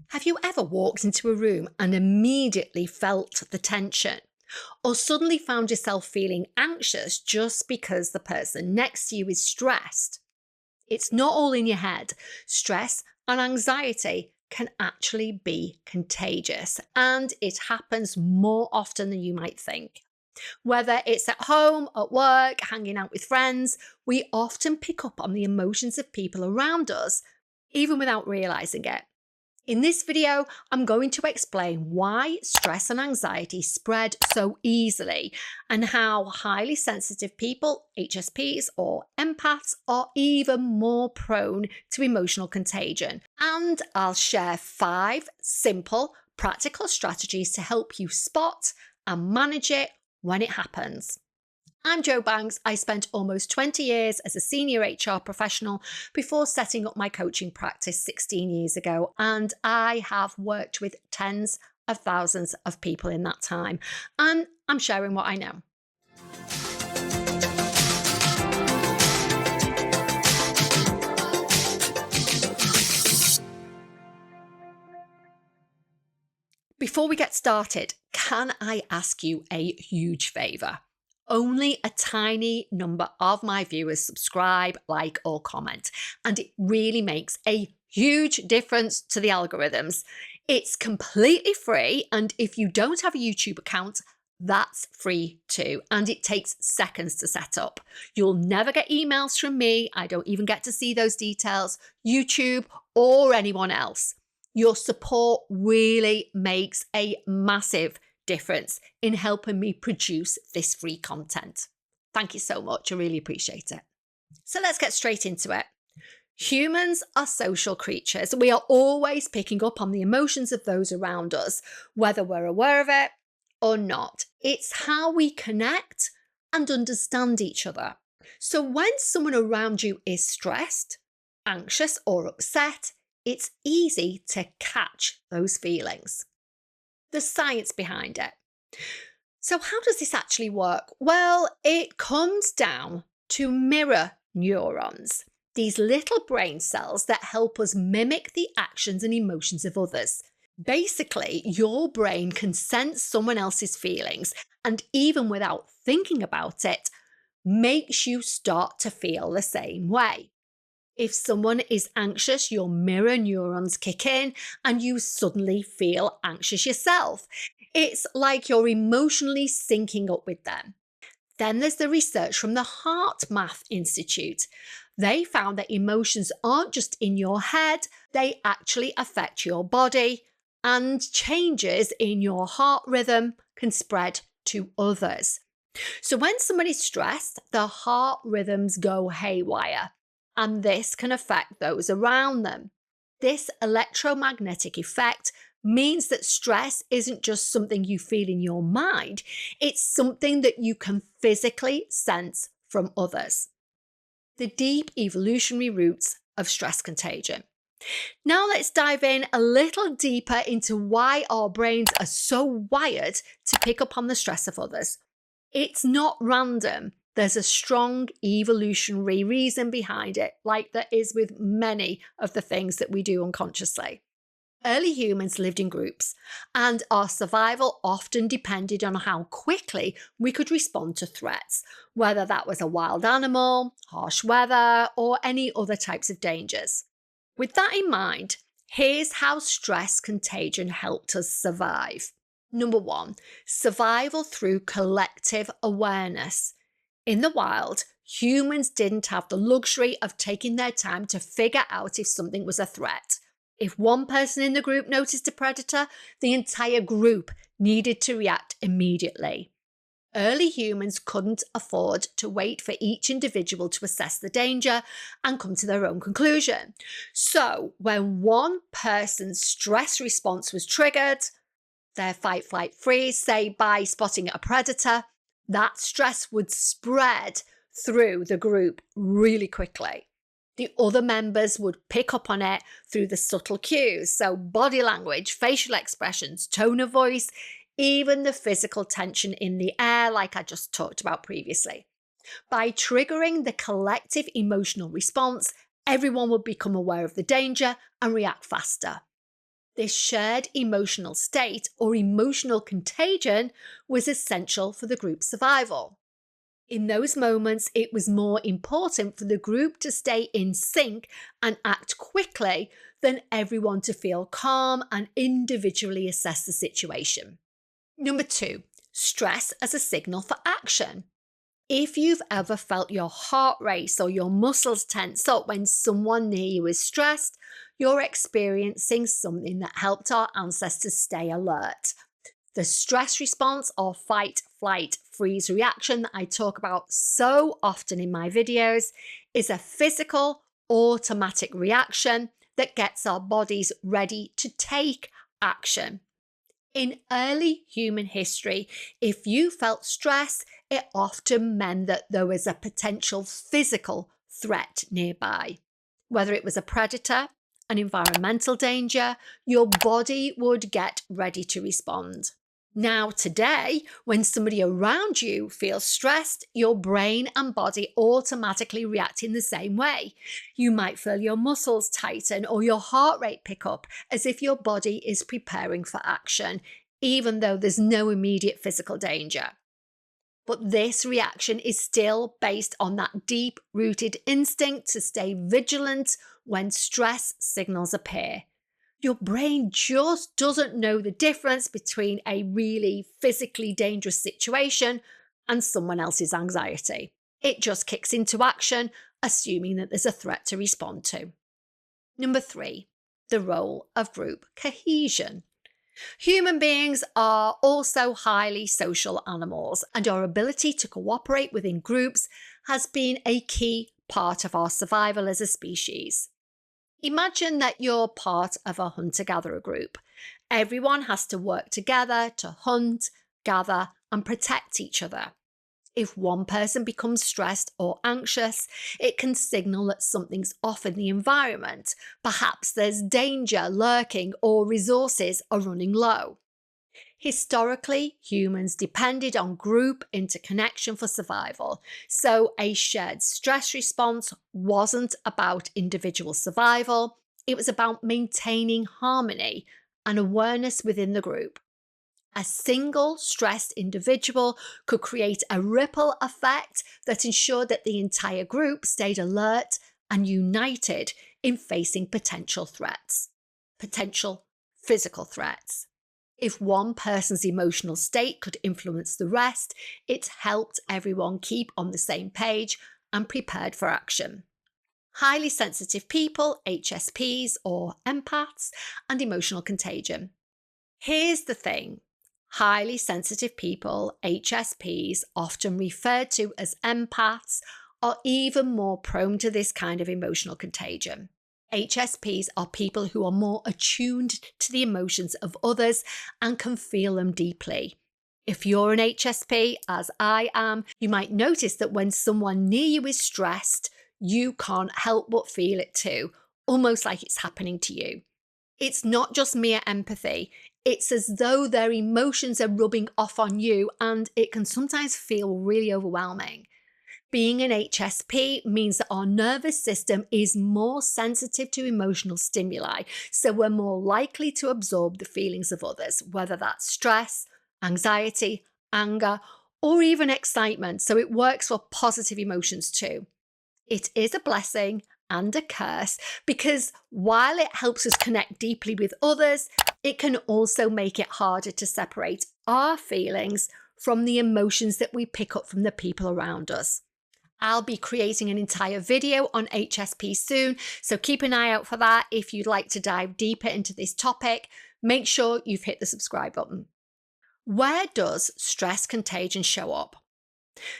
Have you ever walked into a room and immediately felt the tension? Or suddenly found yourself feeling anxious just because the person next to you is stressed? It's not all in your head. Stress and anxiety can actually be contagious, and it happens more often than you might think. Whether it's at home, at work, hanging out with friends, we often pick up on the emotions of people around us, even without realizing it. In this video, I'm going to explain why stress and anxiety spread so easily and how highly sensitive people, HSPs or empaths, are even more prone to emotional contagion. And I'll share 5 simple, practical strategies to help you spot and manage it when it happens. I'm Jo Banks. I spent almost 20 years as a senior HR professional before setting up my coaching practice 16 years ago, and I have worked with tens of thousands of people in that time, and I'm sharing what I know. Before we get started, can I ask you a huge favour? Only a tiny number of my viewers subscribe, like, or comment, and it really makes a huge difference to the algorithms. It's completely free, and if you don't have a YouTube account, that's free too, and it takes seconds to set up. You'll never get emails from me. I don't even get to see those details, YouTube or anyone else. Your support really makes a massive difference in helping me produce this free content. Thank you so much. I really appreciate it. So let's get straight into it. Humans are social creatures. We are always picking up on the emotions of those around us, whether we're aware of it or not. It's how we connect and understand each other. So when someone around you is stressed, anxious, or upset, it's easy to catch those feelings. The science behind it. So how does this actually work? Well, it comes down to mirror neurons, these little brain cells that help us mimic the actions and emotions of others. Basically, your brain can sense someone else's feelings, and even without thinking about it, makes you start to feel the same way. If someone is anxious, your mirror neurons kick in and you suddenly feel anxious yourself. It's like you're emotionally syncing up with them. Then there's the research from the HeartMath Institute. They found that emotions aren't just in your head, they actually affect your body, and changes in your heart rhythm can spread to others. So when somebody's stressed, the heart rhythms go haywire, and this can affect those around them. This electromagnetic effect means that stress isn't just something you feel in your mind, it's something that you can physically sense from others. The deep evolutionary roots of stress contagion. Now let's dive in a little deeper into why our brains are so wired to pick up on the stress of others. It's not random. There's a strong evolutionary reason behind it, like there is with many of the things that we do unconsciously. Early humans lived in groups, and our survival often depended on how quickly we could respond to threats, whether that was a wild animal, harsh weather, or any other types of dangers. With that in mind, here's how stress contagion helped us survive. Number 1, survival through collective awareness. In the wild, humans didn't have the luxury of taking their time to figure out if something was a threat. If one person in the group noticed a predator, the entire group needed to react immediately. Early humans couldn't afford to wait for each individual to assess the danger and come to their own conclusion. So, when one person's stress response was triggered, their fight, flight, freeze, say by spotting a predator, that stress would spread through the group really quickly. The other members would pick up on it through the subtle cues, so body language, facial expressions, tone of voice, even the physical tension in the air, like I just talked about previously. By triggering the collective emotional response, everyone would become aware of the danger and react faster. This shared emotional state or emotional contagion was essential for the group's survival. In those moments, it was more important for the group to stay in sync and act quickly than everyone to feel calm and individually assess the situation. Number 2, stress as a signal for action. If you've ever felt your heart race or your muscles tense up when someone near you is stressed, you're experiencing something that helped our ancestors stay alert. The stress response or fight, flight, freeze reaction that I talk about so often in my videos is a physical, automatic reaction that gets our bodies ready to take action. In early human history, if you felt stress, it often meant that there was a potential physical threat nearby. Whether it was a predator, an environmental danger, your body would get ready to respond. Now, today, when somebody around you feels stressed, your brain and body automatically react in the same way. You might feel your muscles tighten or your heart rate pick up as if your body is preparing for action, even though there's no immediate physical danger. But this reaction is still based on that deep-rooted instinct to stay vigilant when stress signals appear. Your brain just doesn't know the difference between a really physically dangerous situation and someone else's anxiety. It just kicks into action, assuming that there's a threat to respond to. Number 3, the role of group cohesion. Human beings are also highly social animals, and our ability to cooperate within groups has been a key part of our survival as a species. Imagine that you're part of a hunter-gatherer group. Everyone has to work together to hunt, gather, and protect each other. If one person becomes stressed or anxious, it can signal that something's off in the environment. Perhaps there's danger lurking or resources are running low. Historically, humans depended on group interconnection for survival, so a shared stress response wasn't about individual survival, it was about maintaining harmony and awareness within the group. A single stressed individual could create a ripple effect that ensured that the entire group stayed alert and united in facing potential threats, potential physical threats. If one person's emotional state could influence the rest, it helped everyone keep on the same page and prepared for action. Highly sensitive people, HSPs or empaths, and emotional contagion. Here's the thing. Highly sensitive people, HSPs, often referred to as empaths, are even more prone to this kind of emotional contagion. HSPs are people who are more attuned to the emotions of others and can feel them deeply. If you're an HSP, as I am, you might notice that when someone near you is stressed, you can't help but feel it too, almost like it's happening to you. It's not just mere empathy. It's as though their emotions are rubbing off on you, and it can sometimes feel really overwhelming. Being an HSP means that our nervous system is more sensitive to emotional stimuli, so we're more likely to absorb the feelings of others, whether that's stress, anxiety, anger, or even excitement, so it works for positive emotions too. It is a blessing and a curse because while it helps us connect deeply with others, it can also make it harder to separate our feelings from the emotions that we pick up from the people around us. I'll be creating an entire video on HSP soon, so keep an eye out for that. If you'd like to dive deeper into this topic, make sure you've hit the subscribe button. Where does stress contagion show up?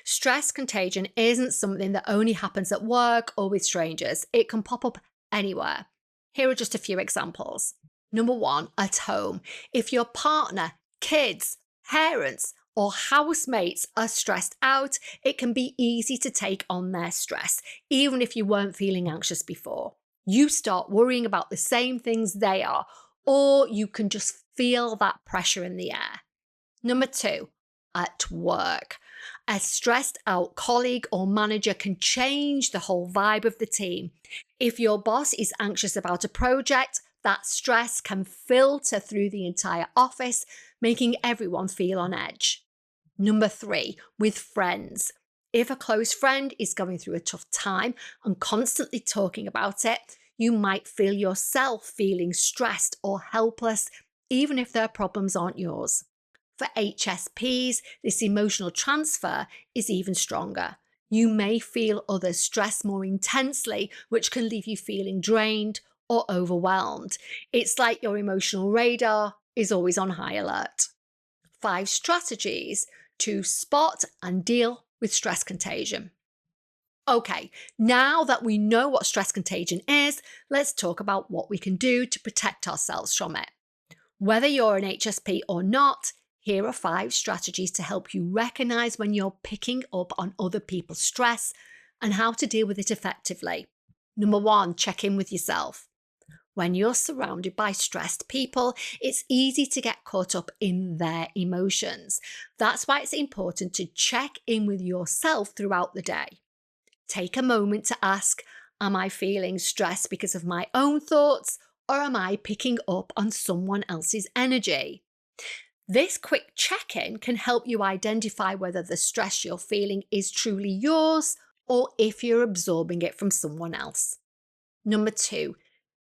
Stress contagion isn't something that only happens at work or with strangers. It can pop up anywhere. Here are just a few examples. Number 1, at home. If your partner, kids, parents, or housemates are stressed out, it can be easy to take on their stress, even if you weren't feeling anxious before. You start worrying about the same things they are, or you can just feel that pressure in the air. Number 2, at work. A stressed out colleague or manager can change the whole vibe of the team. If your boss is anxious about a project, That stress can filter through the entire office, making everyone feel on edge. Number 3, with friends. If a close friend is going through a tough time and constantly talking about it, you might feel yourself feeling stressed or helpless, even if their problems aren't yours. For HSPs, this emotional transfer is even stronger. You may feel others' stress more intensely, which can leave you feeling drained or overwhelmed. It's like your emotional radar is always on high alert. 5 strategies to spot and deal with stress contagion. Okay, now that we know what stress contagion is, let's talk about what we can do to protect ourselves from it. Whether you're an HSP or not, here are 5 strategies to help you recognize when you're picking up on other people's stress and how to deal with it effectively. Number 1, check in with yourself. When you're surrounded by stressed people, it's easy to get caught up in their emotions. That's why it's important to check in with yourself throughout the day. Take a moment to ask, am I feeling stressed because of my own thoughts, or am I picking up on someone else's energy? This quick check-in can help you identify whether the stress you're feeling is truly yours or if you're absorbing it from someone else. Number 2,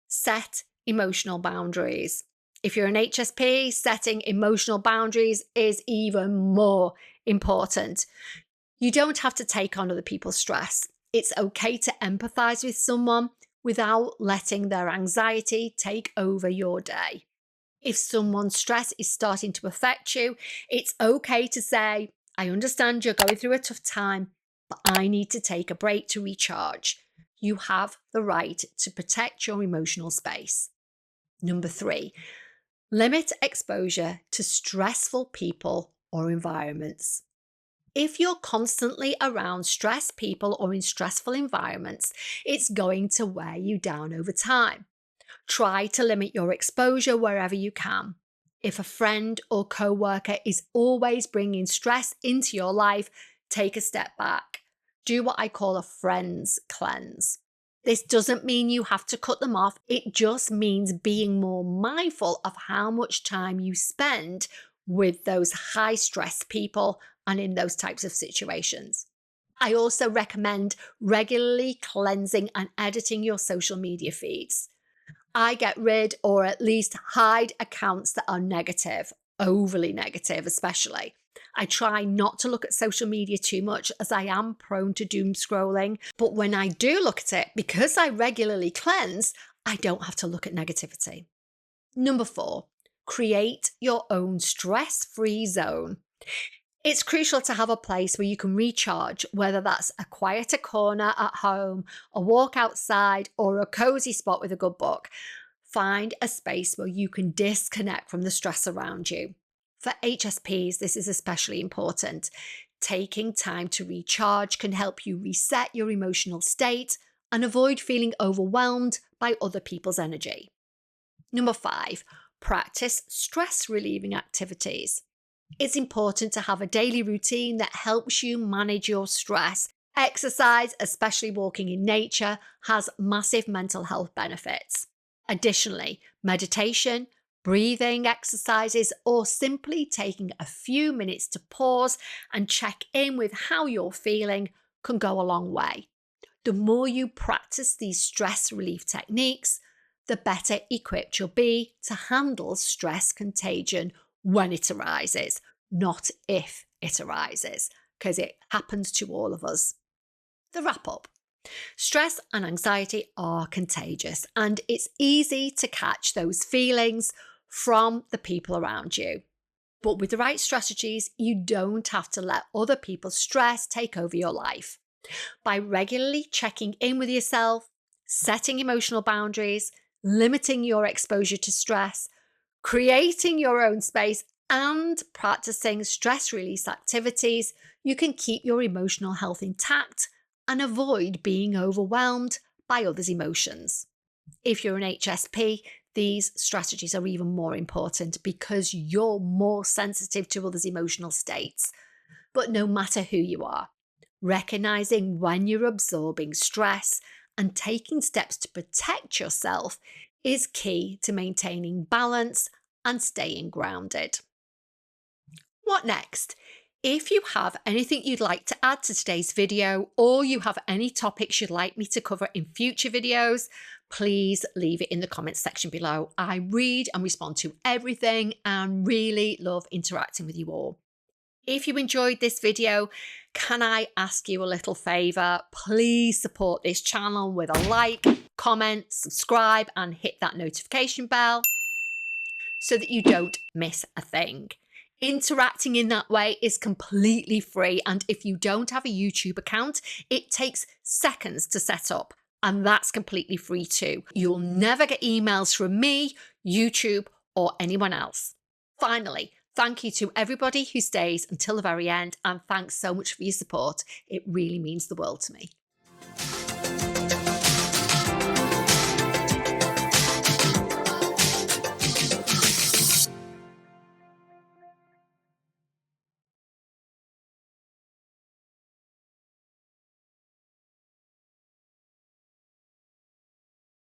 set emotional boundaries. If you're an HSP, setting emotional boundaries is even more important. You don't have to take on other people's stress. It's okay to empathize with someone without letting their anxiety take over your day. If someone's stress is starting to affect you, it's okay to say, I understand you're going through a tough time, but I need to take a break to recharge. You have the right to protect your emotional space. Number 3, limit exposure to stressful people or environments. If you're constantly around stressed people or in stressful environments, it's going to wear you down over time. Try to limit your exposure wherever you can. If a friend or coworker is always bringing stress into your life, take a step back. Do what I call a friends cleanse. This doesn't mean you have to cut them off. It just means being more mindful of how much time you spend with those high stress people and in those types of situations. I also recommend regularly cleansing and editing your social media feeds. I get rid or at least hide accounts that are negative, overly negative especially. I try not to look at social media too much as I am prone to doom scrolling. But when I do look at it, because I regularly cleanse, I don't have to look at negativity. Number 4, create your own stress-free zone. It's crucial to have a place where you can recharge, whether that's a quieter corner at home, a walk outside, or a cozy spot with a good book. Find a space where you can disconnect from the stress around you. For HSPs, this is especially important. Taking time to recharge can help you reset your emotional state and avoid feeling overwhelmed by other people's energy. Number 5, practice stress relieving activities. It's important to have a daily routine that helps you manage your stress. Exercise, especially walking in nature, has massive mental health benefits. Additionally, meditation, breathing exercises, or simply taking a few minutes to pause and check in with how you're feeling can go a long way. The more you practice these stress relief techniques, the better equipped you'll be to handle stress contagion when it arises, not if it arises, because it happens to all of us. The wrap up. Stress and anxiety are contagious, and it's easy to catch those feelings from the people around you. But with the right strategies, you don't have to let other people's stress take over your life. By regularly checking in with yourself, setting emotional boundaries, limiting your exposure to stress, creating your own space, and practicing stress release activities, you can keep your emotional health intact and avoid being overwhelmed by others' emotions. If you're an HSP, these strategies are even more important because you're more sensitive to others' emotional states. But no matter who you are, recognizing when you're absorbing stress and taking steps to protect yourself is key to maintaining balance and staying grounded. What next? If you have anything you'd like to add to today's video, or you have any topics you'd like me to cover in future videos, please leave it in the comments section below. I read and respond to everything and really love interacting with you all. If you enjoyed this video, can I ask you a little favor? Please support this channel with a like, comment, subscribe, and hit that notification bell so that you don't miss a thing. Interacting in that way is completely free, and if you don't have a YouTube account, it takes seconds to set up, and that's completely free too. You'll never get emails from me, YouTube, or anyone else. Finally, thank you to everybody who stays until the very end, and thanks so much for your support. It really means the world to me.